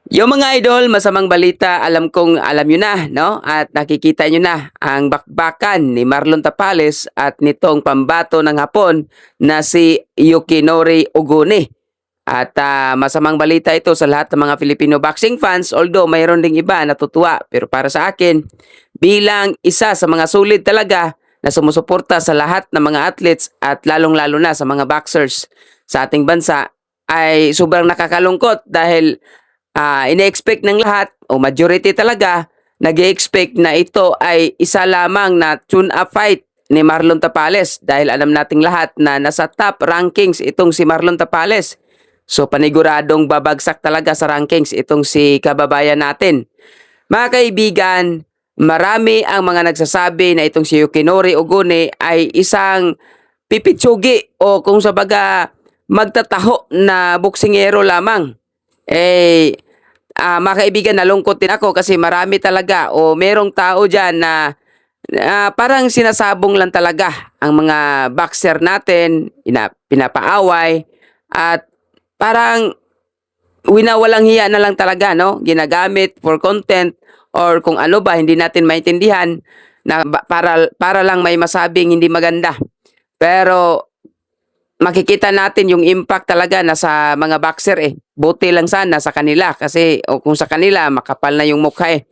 Yung mga idol, masamang balita, alam kong alam nyo na, no? At nakikita nyo na ang bakbakan ni Marlon Tapales at nitong pambato ng Hapon na si Yukinori Oguni. At masamang balita ito sa lahat ng mga Filipino boxing fans, although mayroon ding iba natutuwa. Pero para sa akin, bilang isa sa mga sulit talaga na sumusuporta sa lahat ng mga athletes at lalong-lalo na sa mga boxers sa ating bansa, ay sobrang nakakalungkot dahil ine-expect ng lahat o majority talaga nag-expect na ito ay isa lamang na tune-up fight ni Marlon Tapales dahil alam nating lahat na nasa top rankings itong si Marlon Tapales. So paniguradong babagsak talaga sa rankings itong si kababayan natin. Mga kaibigan, marami ang mga nagsasabi na itong si Yukinori Oguni ay isang pipitsugi o kung sa baga magtataho na boksingero lamang. Mga kaibigan, nalungkot din ako kasi marami talaga o merong tao dyan na parang sinasabong lang talaga ang mga boxer natin, pinapaaway at parang winawalang hiya na lang talaga, no? Ginagamit for content or kung ano ba hindi natin maintindihan na para lang may masabing hindi maganda. Pero makikita natin yung impact talaga na sa mga boxer eh. Buti lang sana sa kanila kasi o kung sa kanila makapal na yung mukha eh.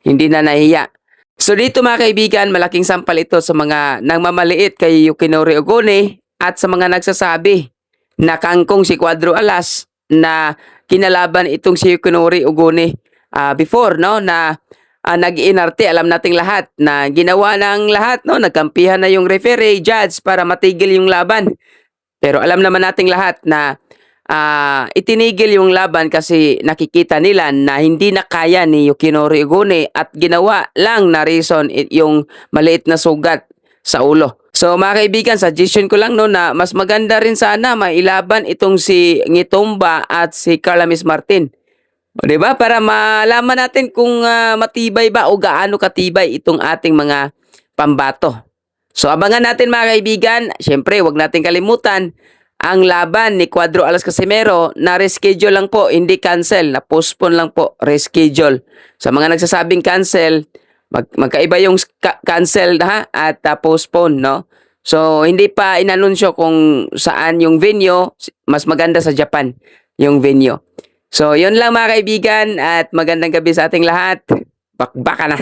Hindi na nahiya. So dito mga kaibigan, malaking sampal ito sa mga nangmamaliit kay Yukinori Oguni at sa mga nagsasabi na kangkong si Cuadro Alas na kinalaban itong si Yukinori Oguni before, no, na nag-inarte, alam nating lahat na ginawa ng lahat, no, nagkampihan na yung referee, judge para matigil yung laban. Pero alam naman nating lahat na itinigil yung laban kasi nakikita nila na hindi na kaya ni Yukinori Oguni at ginawa lang na reason yung maliit na sugat sa ulo. So mga kaibigan, suggestion ko lang no na mas maganda rin sana mailaban itong si Ngitomba at si Carlamis Martin. O, diba? Para malaman natin kung matibay ba o gaano katibay itong ating mga pambato. So abangan natin mga kaibigan, syempre wag natin kalimutan ang laban ni Cuadro Alas Casimero na reschedule lang po, hindi cancel, na postpone lang po, reschedule. Sa mga nagsasabing cancel, magkaiba yung cancel ha, at postpone, no? So hindi pa inanunsyo kung saan yung venue, mas maganda sa Japan yung venue. So yun lang mga kaibigan at magandang gabi sa ating lahat. Bakbaka na.